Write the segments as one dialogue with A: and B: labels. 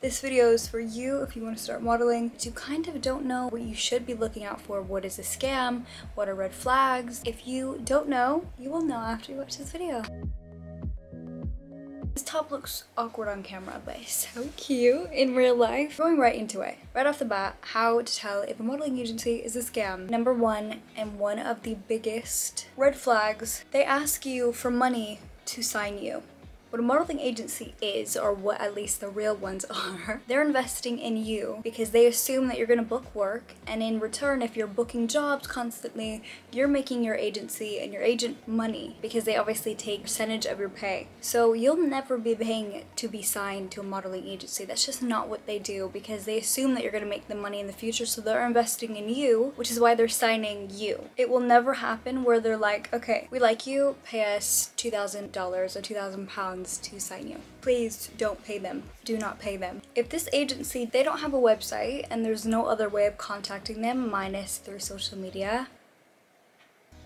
A: This video is for you if you want to start modeling, but you kind of don't know what you should be looking out for. What is a scam? What are red flags? If you don't know, you will know after you watch this video. This top looks awkward on camera, but it's so cute in real life. Going right into it. Right off the bat, how to tell if a modeling agency is a scam. Number one, and one of the biggest red flags, they ask you for money to sign you. What a modeling agency is, or what at least the real ones are, they're investing in you because they assume that you're gonna book work, and in return, if you're booking jobs constantly, you're making your agency and your agent money because they obviously take a percentage of your pay. So you'll never be paying to be signed to a modeling agency. That's just not what they do because they assume that you're gonna make them money in the future, so they're investing in you, which is why they're signing you. It will never happen where they're like, okay, we like you, pay us $2,000 or £2,000 to sign you. Please don't pay them. Do not pay them. If this agency, they don't have a website and there's no other way of contacting them minus through social media,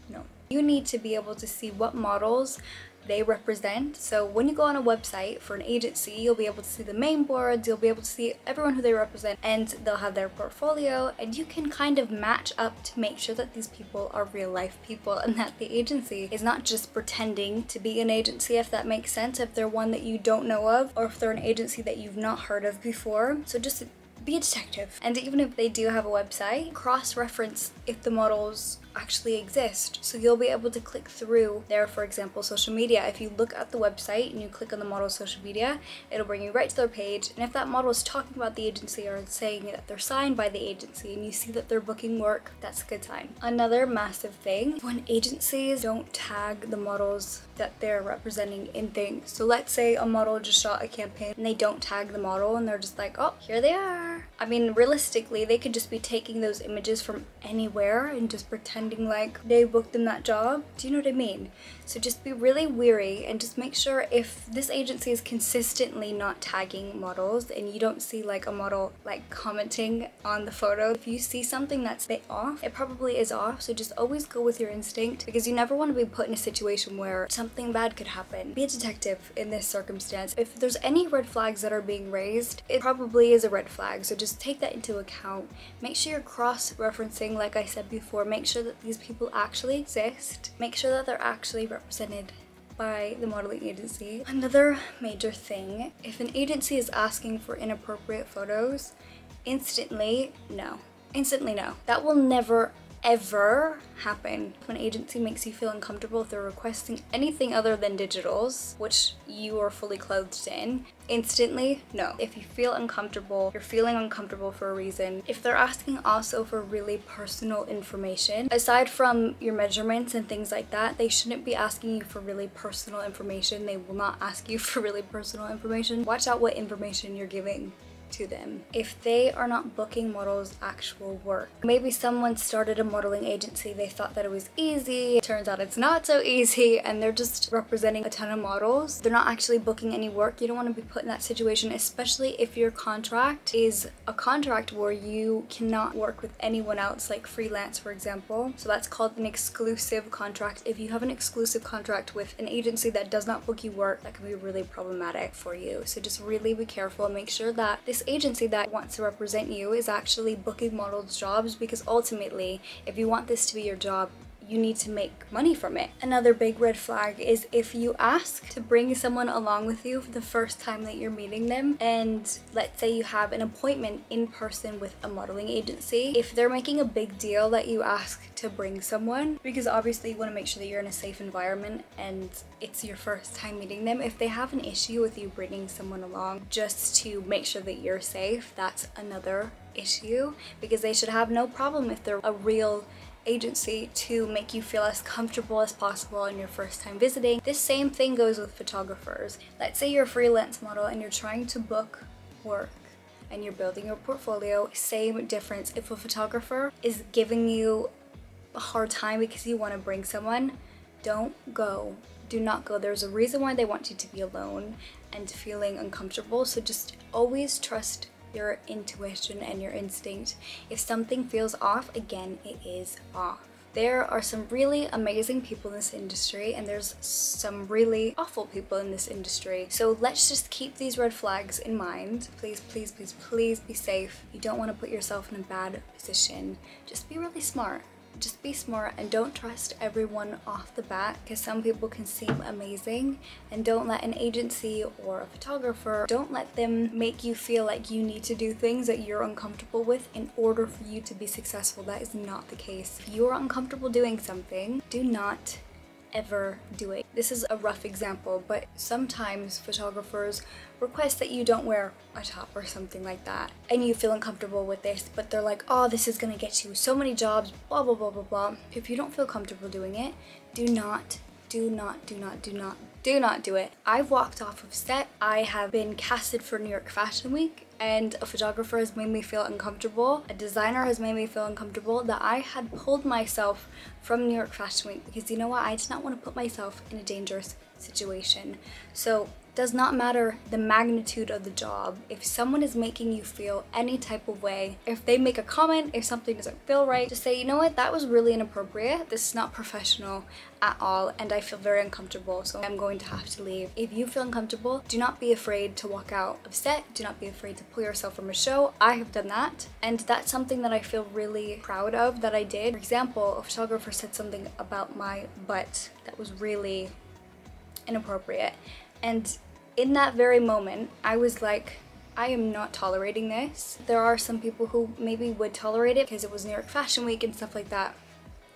A: no. You need to be able to see what models they represent. So when you go on a website for an agency, you'll be able to see the main boards, you'll be able to see everyone who they represent, and they'll have their portfolio, and you can kind of match up to make sure that these people are real life people and that the agency is not just pretending to be an agency, if that makes sense, if they're one that you don't know of, or if they're an agency that you've not heard of before. So just be a detective. And even if they do have a website, cross-reference if the models actually exist. So you'll be able to click through their, for example, social media. If you look at the website and you click on the model's social media, it'll bring you right to their page. And if that model is talking about the agency or saying that they're signed by the agency and you see that they're booking work, that's a good sign. Another massive thing, when agencies don't tag the models that they're representing in things. So let's say a model just shot a campaign and they don't tag the model and they're just like, oh, here they are. I mean, realistically, they could just be taking those images from anywhere and just pretending like they booked them that job. Do you know what I mean? So just be really wary and just make sure if this agency is consistently not tagging models and you don't see like a model like commenting on the photo, if you see something that's a bit off, it probably is off. So just always go with your instinct because you never want to be put in a situation where something bad could happen. Be a detective in this circumstance. If there's any red flags that are being raised, it probably is a red flag. So just take that into account. Make sure you're cross-referencing, like I said before. Make sure that these people actually exist. Make sure that they're actually represented by the modeling agency. Another major thing, if an agency is asking for inappropriate photos, instantly no. Instantly no. That will never ever happen. When an agency makes you feel uncomfortable, if they're requesting anything other than digitals, which you are fully clothed in, instantly no. If you feel uncomfortable, you're feeling uncomfortable for a reason. If they're asking also for really personal information, aside from your measurements and things like that, they shouldn't be asking you for really personal information. They will not ask you for really personal information. Watch out what information you're giving to them. If they are not booking models' actual work. Maybe someone started a modeling agency, they thought that it was easy, it turns out it's not so easy, and they're just representing a ton of models. They're not actually booking any work. You don't want to be put in that situation, especially if your contract is a contract where you cannot work with anyone else, like freelance, for example. So that's called an exclusive contract. If you have an exclusive contract with an agency that does not book you work, that can be really problematic for you. So just really be careful and make sure that this agency that wants to represent you is actually booking models jobs, because ultimately if you want this to be your job, you need to make money from it. Another big red flag is if you ask to bring someone along with you for the first time that you're meeting them, and let's say you have an appointment in person with a modeling agency, if they're making a big deal that you ask to bring someone, because obviously you want to make sure that you're in a safe environment and it's your first time meeting them, if they have an issue with you bringing someone along just to make sure that you're safe, that's another issue, because they should have no problem if they're a real agency to make you feel as comfortable as possible on your first time visiting. This same thing goes with photographers. Let's say you're a freelance model and you're trying to book work and you're building your portfolio. Same difference. If a photographer is giving you a hard time because you want to bring someone, don't go. Do not go. There's a reason why they want you to be alone and feeling uncomfortable. So just always trust your intuition and your instinct. If something feels off, again, it is off. There are some really amazing people in this industry, and there's some really awful people in this industry. So let's just keep these red flags in mind. Please, please, please, please be safe. You don't want to put yourself in a bad position. Just be really smart. Just be smart and don't trust everyone off the bat, because some people can seem amazing, and don't let an agency or a photographer, don't let them make you feel like you need to do things that you're uncomfortable with in order for you to be successful. That is not the case. If you're uncomfortable doing something, do not ever do it. This is a rough example, but sometimes photographers request that you don't wear a top or something like that, and you feel uncomfortable with this, but they're like, oh, this is gonna get you so many jobs, blah blah blah blah blah. If you don't feel comfortable doing it, do not do it. I've walked off of set. I have been casted for New York Fashion Week, and a photographer has made me feel uncomfortable. A designer has made me feel uncomfortable that I had pulled myself from New York Fashion Week because, you know what, I did not want to put myself in a dangerous situation. So does not matter the magnitude of the job. If someone is making you feel any type of way, if they make a comment, if something doesn't feel right, just say, you know what, that was really inappropriate. This is not professional at all, and I feel very uncomfortable, so I'm going to have to leave. If you feel uncomfortable, do not be afraid to walk out of set. Do not be afraid to pull yourself from a show. I have done that, and that's something that I feel really proud of that I did. For example, a photographer said something about my butt that was really inappropriate, and in that very moment I was like, I am not tolerating this. There are some people who maybe would tolerate it because it was New York Fashion Week and stuff like that.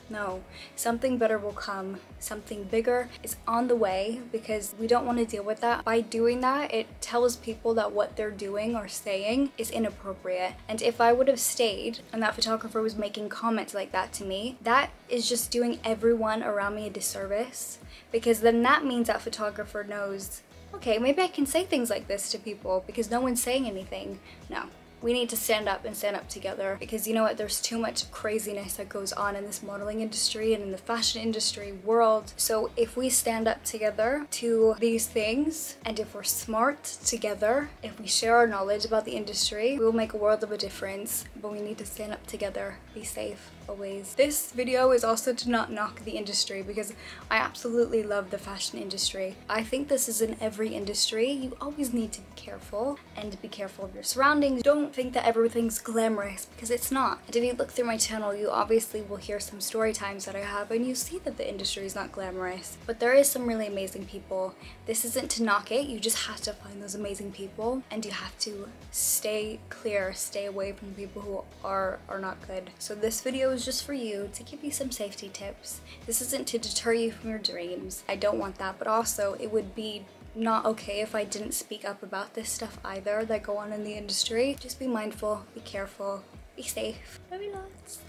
A: No, something better will come. Something bigger is on the way, because we don't want to deal with that. By doing that, it tells people that what they're doing or saying is inappropriate. And if I would have stayed and that photographer was making comments like that to me, that is just doing everyone around me a disservice, because then that means that photographer knows, okay, maybe I can say things like this to people because no one's saying anything. No. We need to stand up and stand up together, because you know what, there's too much craziness that goes on in this modeling industry and in the fashion industry world. So if we stand up together to these things, and if we're smart together, if we share our knowledge about the industry, we will make a world of a difference. But we need to stand up together. Be safe always. This video is also to not knock the industry, because I absolutely love the fashion industry. I think this is in every industry. You always need to be careful, and be careful of your surroundings. Don't think that everything's glamorous, because it's not. And if you look through my channel, you obviously will hear some story times that I have, and you see that the industry is not glamorous, but there is some really amazing people. This isn't to knock it, you just have to find those amazing people, and you have to stay clear, stay away from people who are not good. So this video is just for you, to give you some safety tips. This isn't to deter you from your dreams. I don't want that, but also it would be not okay if I didn't speak up about this stuff either that go on in the industry. Just be mindful, be careful, be safe. Love you lots.